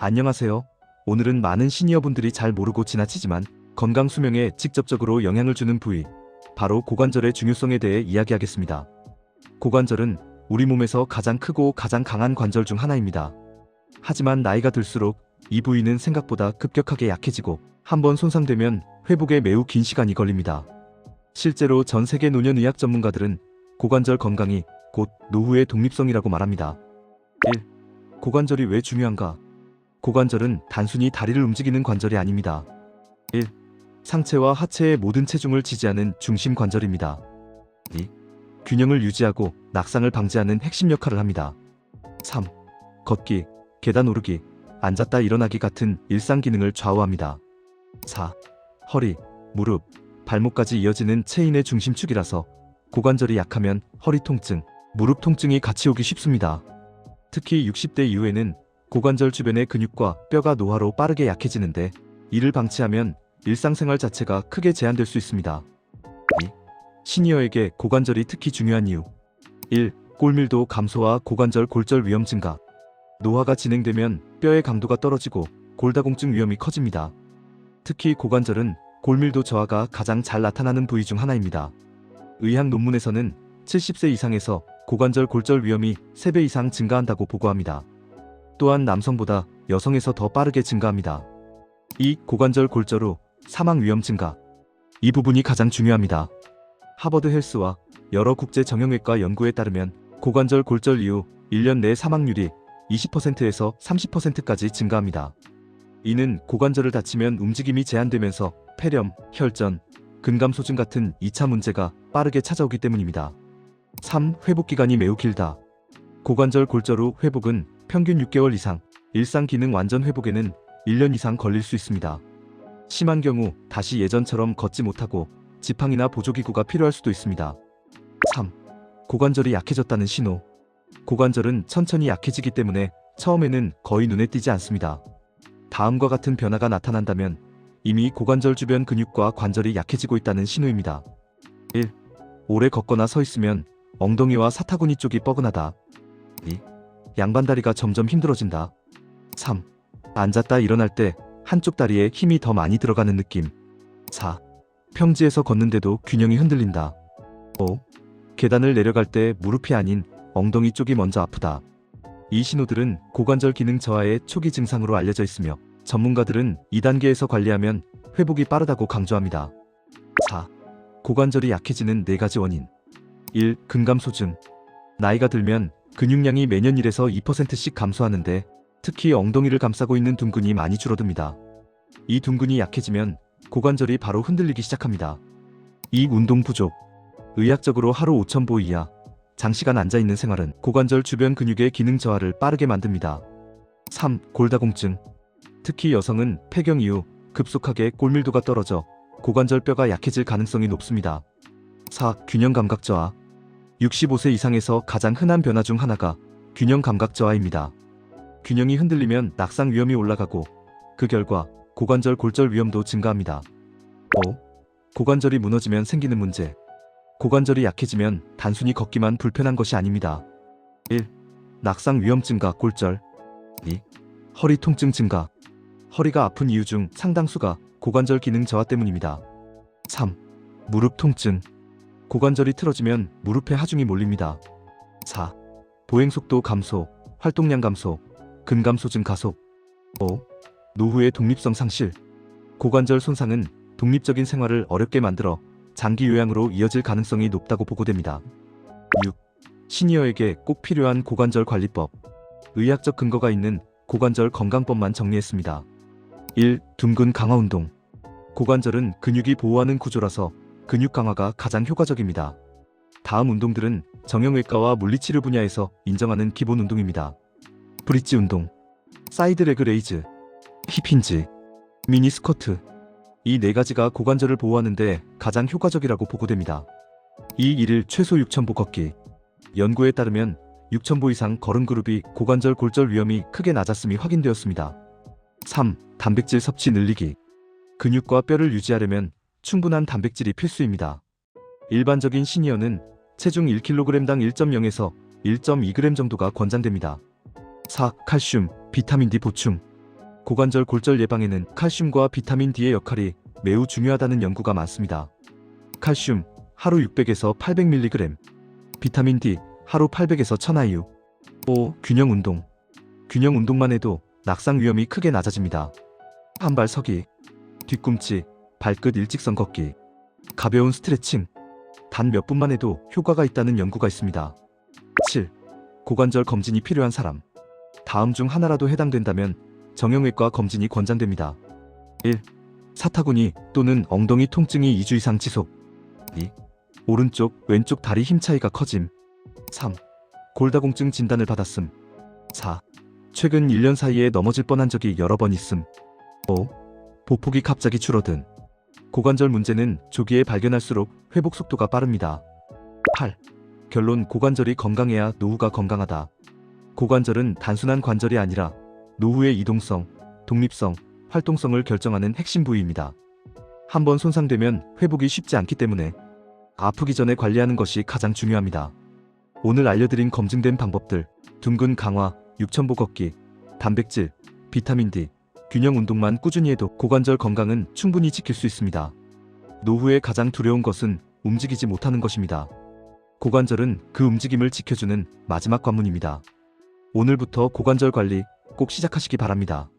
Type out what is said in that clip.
안녕하세요. 오늘은 많은 시니어분들이 잘 모르고 지나치지만 건강 수명에 직접적으로 영향을 주는 부위, 바로 고관절의 중요성에 대해 이야기하겠습니다. 고관절은 우리 몸에서 가장 크고 가장 강한 관절 중 하나입니다. 하지만 나이가 들수록 이 부위는 생각보다 급격하게 약해지고 한번 손상되면 회복에 매우 긴 시간이 걸립니다. 실제로 전 세계 노년의학 전문가들은 고관절 건강이 곧 노후의 독립성이라고 말합니다. 1. 고관절이 왜 중요한가? 고관절은 단순히 다리를 움직이는 관절이 아닙니다. 1. 상체와 하체의 모든 체중을 지지하는 중심 관절입니다. 2. 균형을 유지하고 낙상을 방지하는 핵심 역할을 합니다. 3. 걷기, 계단 오르기, 앉았다 일어나기 같은 일상 기능을 좌우합니다. 4. 허리, 무릎, 발목까지 이어지는 체인의 중심축이라서 고관절이 약하면 허리 통증, 무릎 통증이 같이 오기 쉽습니다. 특히 60대 이후에는 고관절 주변의 근육과 뼈가 노화로 빠르게 약해지는데 이를 방치하면 일상생활 자체가 크게 제한될 수 있습니다. 2. 시니어에게 고관절이 특히 중요한 이유. 1. 골밀도 감소와 고관절 골절 위험 증가. 노화가 진행되면 뼈의 강도가 떨어지고 골다공증 위험이 커집니다. 특히 고관절은 골밀도 저하가 가장 잘 나타나는 부위 중 하나입니다. 의학 논문에서는 70세 이상에서 고관절 골절 위험이 3배 이상 증가한다고 보고합니다. 또한 남성보다 여성에서 더 빠르게 증가합니다. 2. 고관절 골절 후 사망 위험 증가. 이 부분이 가장 중요합니다. 하버드 헬스와 여러 국제 정형외과 연구에 따르면 고관절 골절 이후 1년 내 사망률이 20%에서 30%까지 증가합니다. 이는 고관절을 다치면 움직임이 제한되면서 폐렴, 혈전, 근감소증 같은 2차 문제가 빠르게 찾아오기 때문입니다. 3. 회복 기간이 매우 길다. 고관절 골절 후 회복은 평균 6개월 이상, 일상 기능 완전 회복에는 1년 이상 걸릴 수 있습니다. 심한 경우 다시 예전처럼 걷지 못하고 지팡이나 보조기구가 필요할 수도 있습니다. 3. 고관절이 약해졌다는 신호. 고관절은 천천히 약해지기 때문에 처음에는 거의 눈에 띄지 않습니다. 다음과 같은 변화가 나타난다면 이미 고관절 주변 근육과 관절이 약해지고 있다는 신호입니다. 1. 오래 걷거나 서 있으면 엉덩이와 사타구니 쪽이 뻐근하다. 2. 양반다리가 점점 힘들어진다. 3. 앉았다 일어날 때 한쪽 다리에 힘이 더 많이 들어가는 느낌. 4. 평지에서 걷는데도 균형이 흔들린다. 5. 계단을 내려갈 때 무릎이 아닌 엉덩이 쪽이 먼저 아프다. 이 신호들은 고관절 기능 저하의 초기 증상으로 알려져 있으며 전문가들은 2단계에서 관리하면 회복이 빠르다고 강조합니다. 4. 고관절이 약해지는 4가지 원인. 1. 근감소증. 나이가 들면 근육량이 매년 1에서 2%씩 감소하는데 특히 엉덩이를 감싸고 있는 둔근이 많이 줄어듭니다. 이 둔근이 약해지면 고관절이 바로 흔들리기 시작합니다. 2. 운동 부족. 의학적으로 하루 5,000보 이하, 장시간 앉아있는 생활은 고관절 주변 근육의 기능 저하를 빠르게 만듭니다. 3. 골다공증. 특히 여성은 폐경 이후 급속하게 골밀도가 떨어져 고관절 뼈가 약해질 가능성이 높습니다. 4. 균형 감각 저하. 65세 이상에서 가장 흔한 변화 중 하나가 균형 감각 저하입니다. 균형이 흔들리면 낙상 위험이 올라가고 그 결과 고관절 골절 위험도 증가합니다. 5. 고관절이 무너지면 생기는 문제. 고관절이 약해지면 단순히 걷기만 불편한 것이 아닙니다. 1. 낙상 위험 증가 골절. 2. 허리 통증 증가. 허리가 아픈 이유 중 상당수가 고관절 기능 저하 때문입니다. 3. 무릎 통증. 고관절이 틀어지면 무릎에 하중이 몰립니다. 4. 보행 속도 감소, 활동량 감소, 근감소증 가속. 5. 노후의 독립성 상실. 고관절 손상은 독립적인 생활을 어렵게 만들어 장기 요양으로 이어질 가능성이 높다고 보고됩니다. 6. 시니어에게 꼭 필요한 고관절 관리법. 의학적 근거가 있는 고관절 건강법만 정리했습니다. 1. 둔근 강화 운동. 고관절은 근육이 보호하는 구조라서 근육 강화가 가장 효과적입니다. 다음 운동들은 정형외과와 물리치료 분야에서 인정하는 기본 운동입니다. 브릿지 운동, 사이드 레그 레이즈, 힙힌지, 미니 스쿼트. 이 4가지가 고관절을 보호하는데 가장 효과적이라고 보고됩니다. 2. 1일 최소 6,000보 걷기. 연구에 따르면 6,000보 이상 걸은 그룹이 고관절 골절 위험이 크게 낮았음이 확인되었습니다. 3. 단백질 섭취 늘리기. 근육과 뼈를 유지하려면 충분한 단백질이 필수입니다. 일반적인 시니어는 체중 1kg당 1.0에서 1.2g 정도가 권장됩니다. 4. 칼슘, 비타민 D 보충. 고관절 골절 예방에는 칼슘과 비타민 D의 역할이 매우 중요하다는 연구가 많습니다. 칼슘 하루 600에서 800mg, 비타민 D 하루 800에서 1000IU. 5. 균형 운동. 균형 운동만 해도 낙상 위험이 크게 낮아집니다. 한발 서기, 뒤꿈치, 발끝 일직선 걷기, 가벼운 스트레칭. 단 몇 분만 해도 효과가 있다는 연구가 있습니다. 7. 고관절 검진이 필요한 사람. 다음 중 하나라도 해당된다면 정형외과 검진이 권장됩니다. 1. 사타구니 또는 엉덩이 통증이 2주 이상 지속. 2. 오른쪽, 왼쪽 다리 힘 차이가 커짐. 3. 골다공증 진단을 받았음. 4. 최근 1년 사이에 넘어질 뻔한 적이 여러 번 있음. 5. 보폭이 갑자기 줄어든. 고관절 문제는 조기에 발견할수록 회복 속도가 빠릅니다. 8. 결론 고관절이 건강해야 노후가 건강하다. 고관절은 단순한 관절이 아니라 노후의 이동성, 독립성, 활동성을 결정하는 핵심 부위입니다. 한번 손상되면 회복이 쉽지 않기 때문에 아프기 전에 관리하는 것이 가장 중요합니다. 오늘 알려드린 검증된 방법들, 둥근 강화, 6000보 걷기, 단백질, 비타민 D, 균형 운동만 꾸준히 해도 고관절 건강은 충분히 지킬 수 있습니다. 노후에 가장 두려운 것은 움직이지 못하는 것입니다. 고관절은 그 움직임을 지켜주는 마지막 관문입니다. 오늘부터 고관절 관리 꼭 시작하시기 바랍니다.